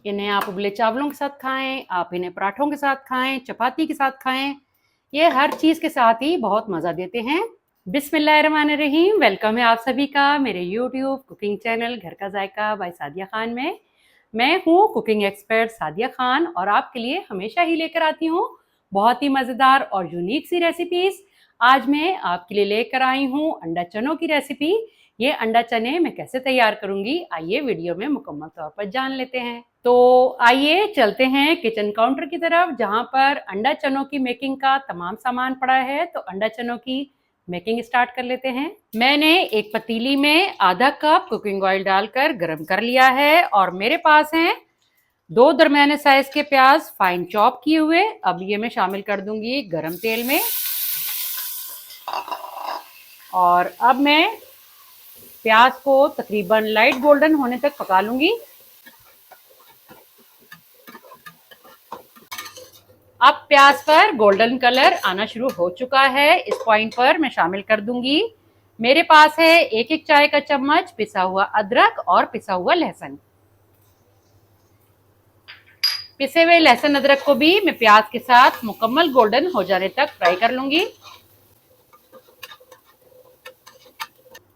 इन्हें आप उबले चावलों के साथ खाएं, आप इन्हें पराठों के साथ खाएं, चपाती के साथ खाएं, ये हर चीज़ के साथ ही बहुत मज़ा देते हैं। बिस्मिल्लाहिर्रहमानिर्रहीम। वेलकम है आप सभी का मेरे यूट्यूब कुकिंग चैनल घर का जायका बाय सादिया खान में। मैं हूँ कुकिंग एक्सपर्ट सादिया खान और आपके लिए हमेशा ही लेकर आती हूँ बहुत ही मज़ेदार और यूनिक सी रेसिपीज़। आज मैं आपके लिए लेकर आई हूँ अंडा चनों की रेसिपी। ये अंडा चने मैं कैसे तैयार करूंगी, आइए वीडियो में मुकम्मल तौर पर जान लेते हैं। तो आइए चलते हैं किचन काउंटर की तरफ, जहां पर अंडा चनों की मेकिंग का तमाम सामान पड़ा है। तो अंडा चनों की मेकिंग स्टार्ट कर लेते हैं। मैंने एक पतीली में आधा कप कुकिंग ऑयल डालकर गरम कर लिया है और मेरे पास हैं 2 दरमियाने साइज के प्याज फाइन चॉप किए हुए। अब ये मैं शामिल कर दूंगी गरम तेल में और अब मैं प्याज को तकरीबन लाइट गोल्डन होने तक पका लूंगी। अब प्याज पर गोल्डन कलर आना शुरू हो चुका है। इस पॉइंट पर मैं शामिल कर दूंगी, मेरे पास है 1-1 चाय का चम्मच पिसा हुआ अदरक और पिसा हुआ लहसुन। पिसे हुए लहसुन अदरक को भी मैं प्याज के साथ मुकम्मल गोल्डन हो जाने तक फ्राई कर लूंगी।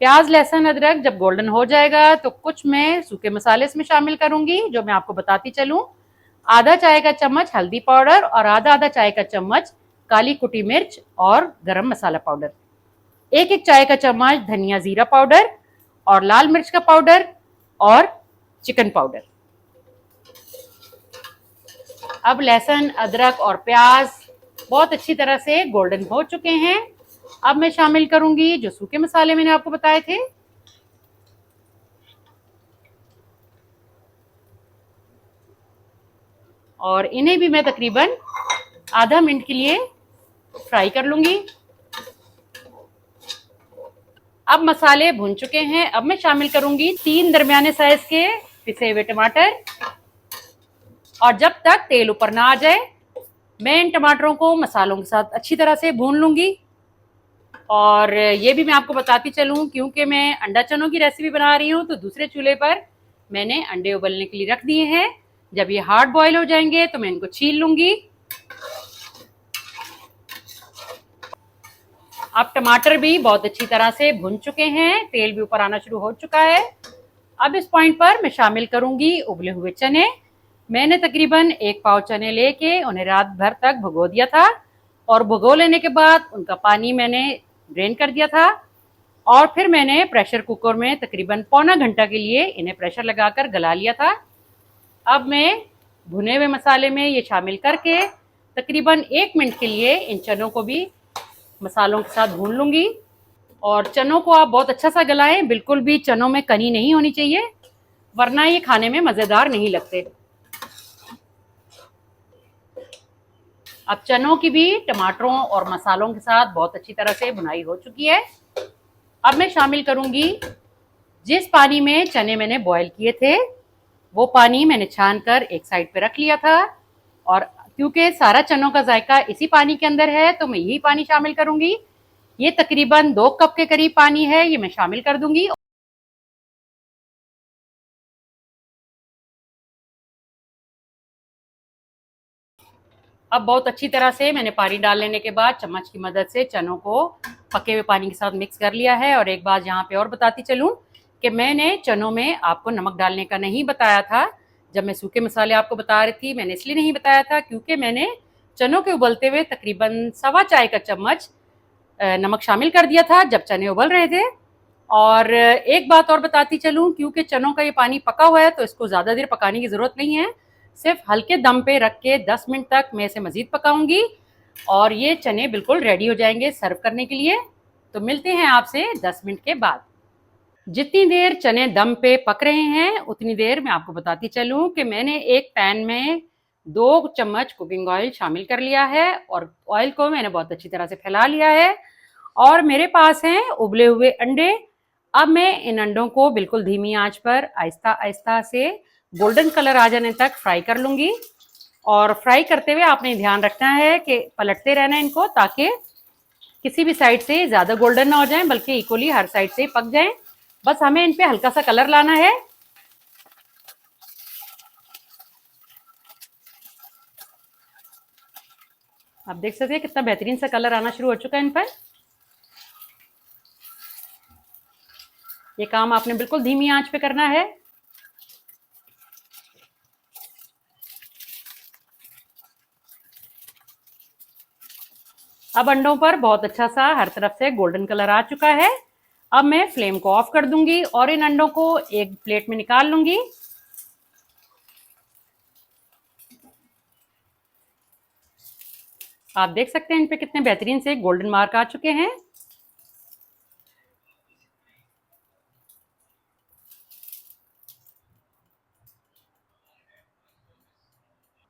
प्याज लहसुन अदरक जब गोल्डन हो जाएगा तो कुछ मैं सूखे मसाले इसमें शामिल करूंगी, जो मैं आपको बताती चलूं। आधा चाय का चम्मच हल्दी पाउडर और आधा चाय का चम्मच काली कुटी मिर्च और गरम मसाला पाउडर, 1-1 चाय का चम्मच धनिया जीरा पाउडर और लाल मिर्च का पाउडर और चिकन पाउडर। अब लहसुन अदरक और प्याज बहुत अच्छी तरह से गोल्डन हो चुके हैं। अब मैं शामिल करूंगी जो सूखे मसाले मैंने आपको बताए थे। और इन्हें भी मैं तकरीबन आधा मिनट के लिए फ्राई कर लूंगी। अब मसाले भुन चुके हैं। अब मैं शामिल करूंगी 3 दरमियाने साइज के पिसे हुए टमाटर और जब तक तेल ऊपर ना आ जाए मैं इन टमाटरों को मसालों के साथ अच्छी तरह से भून लूंगी। और ये भी मैं आपको बताती चलूं, क्योंकि मैं अंडा चनों की रेसिपी बना रही हूं तो दूसरे चूल्हे पर मैंने अंडे उबलने के लिए रख दिए हैं। जब ये हार्ड बॉईल हो जाएंगे तो मैं इनको छील लूंगी। अब टमाटर भी बहुत अच्छी तरह से भुन चुके हैं, तेल भी ऊपर आना शुरू हो चुका है। अब इस पॉइंट पर मैं शामिल करूंगी उबले हुए चने। मैंने तकरीबन 1 पाव चने लेके उन्हें रात भर तक भिगो दिया था और भिगो लेने के बाद उनका पानी मैंने ड्रेन कर दिया था और फिर मैंने प्रेशर कुकर में तकरीबन पौना घंटा के लिए इन्हें प्रेशर लगाकर गला लिया था। अब मैं भुने हुए मसाले में ये शामिल करके तकरीबन 1 मिनट के लिए इन चनों को भी मसालों के साथ भून लूंगी। और चनों को आप बहुत अच्छा सा गलाएं, बिल्कुल भी चनों में कनी नहीं होनी चाहिए, वरना ये खाने में मजेदार नहीं लगते। अब चनों की भी टमाटरों और मसालों के साथ बहुत अच्छी तरह से भुनाई हो चुकी है। अब मैं शामिल करूंगी जिस पानी में चने मैंने बॉईल किए थे, वो पानी मैंने छान कर एक साइड पे रख लिया था। और क्योंकि सारा चनों का जायका इसी पानी के अंदर है तो मैं यही पानी शामिल करूंगी। ये तकरीबन 2 कप के करीब पानी है, ये मैं शामिल कर दूंगी। अब बहुत अच्छी तरह से मैंने पानी डाल लेने के बाद चम्मच की मदद से चनों को पके हुए पानी के साथ मिक्स कर लिया है। और एक बात यहाँ पे और बताती चलूं कि मैंने चनों में आपको नमक डालने का नहीं बताया था। जब मैं सूखे मसाले आपको बता रही थी, मैंने इसलिए नहीं बताया था क्योंकि मैंने चनों के उबलते हुए तकरीबन 1.25 चाय का चम्मच नमक शामिल कर दिया था जब चने उबल रहे थे। और एक बात और बताती चलूं, क्योंकि चनों का ये पानी पका हुआ है तो इसको ज़्यादा देर पकाने की ज़रूरत नहीं है। सिर्फ हल्के दम पे रख के 10 मिनट तक मैं इसे मज़ीद पकाऊंगी और ये चने बिल्कुल रेडी हो जाएंगे सर्व करने के लिए। तो मिलते हैं आपसे 10 मिनट के बाद। जितनी देर चने दम पे पक रहे हैं उतनी देर मैं आपको बताती चलूं कि मैंने एक पैन में 2 चम्मच कुकिंग ऑयल शामिल कर लिया है और ऑयल को मैंने बहुत अच्छी तरह से फैला लिया है। और मेरे पास हैं उबले हुए अंडे। अब मैं इन अंडों को बिल्कुल धीमी आंच पर आहिस्ता आहिस्ता से गोल्डन कलर आ जाने तक फ्राई कर लूंगी। और फ्राई करते हुए आपने ध्यान रखना है कि पलटते रहना है इनको, ताकि किसी भी साइड से ज़्यादा गोल्डन ना हो जाए बल्कि इक्वली हर साइड से पक जाएं। बस हमें इन पे हल्का सा कलर लाना है। आप देख सकते हैं कितना बेहतरीन सा कलर आना शुरू हो चुका है इन पर। ये काम आपने बिल्कुल धीमी आंच पे करना है। अब अंडों पर बहुत अच्छा सा हर तरफ से गोल्डन कलर आ चुका है। अब मैं फ्लेम को ऑफ कर दूंगी और इन अंडों को एक प्लेट में निकाल लूंगी। आप देख सकते हैं इन पे कितने बेहतरीन से गोल्डन मार्क आ चुके हैं।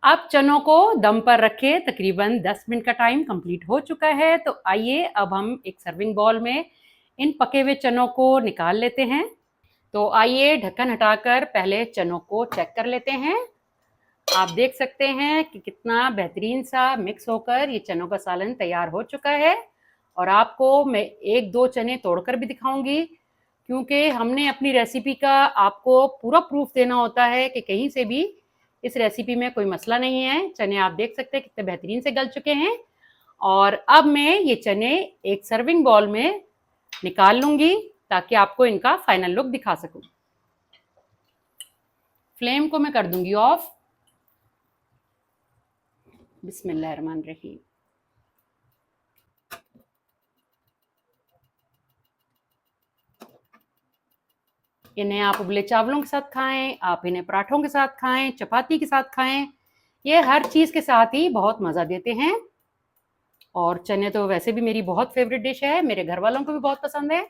अब चनों को दम पर रखे तकरीबन 10 मिनट का टाइम कंप्लीट हो चुका है। तो आइए अब हम एक सर्विंग बॉल में इन पके हुए चनों को निकाल लेते हैं। तो आइए ढक्कन हटाकर पहले चनों को चेक कर लेते हैं। आप देख सकते हैं कि कितना बेहतरीन सा मिक्स होकर ये चनों का सालन तैयार हो चुका है। और आपको मैं एक दो चने तोड़कर भी दिखाऊंगी, क्योंकि हमने अपनी रेसिपी का आपको पूरा प्रूफ देना होता है कि कहीं से भी इस रेसिपी में कोई मसला नहीं है। चने आप देख सकते हैं कितने बेहतरीन से गल चुके हैं। और अब मैं ये चने एक सर्विंग बॉल में निकाल लूंगी ताकि आपको इनका फाइनल लुक दिखा सकूं। फ्लेम को मैं कर दूंगी ऑफ। बिस्मिल्लाहिर्रहमानिर्रहीम। इन्हें आप उबले चावलों के साथ खाएं, आप इन्हें पराठों के साथ खाएं, चपाती के साथ खाएं, ये हर चीज़ के साथ ही बहुत मज़ा देते हैं। और चने तो वैसे भी मेरी बहुत फेवरेट डिश है, मेरे घर वालों को भी बहुत पसंद है।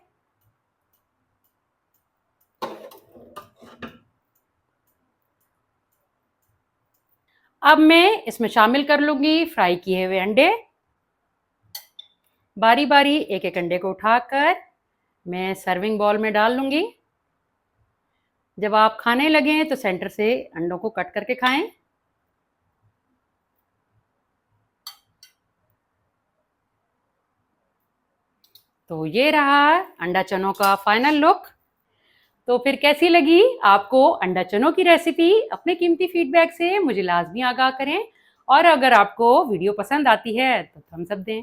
अब मैं इसमें शामिल कर लूंगी फ्राई किए हुए अंडे। बारी बारी एक एक अंडे को उठाकर मैं सर्विंग बॉल में डाल लूंगी। जब आप खाने लगें तो सेंटर से अंडों को कट करके खाएं। तो ये रहा अंडा चनों का फाइनल लुक। तो फिर कैसी लगी आपको अंडा चनों की रेसिपी? अपने कीमती फीडबैक से मुझे लाजमी आगाह करें। और अगर आपको वीडियो पसंद आती है तो थम्स अप दें।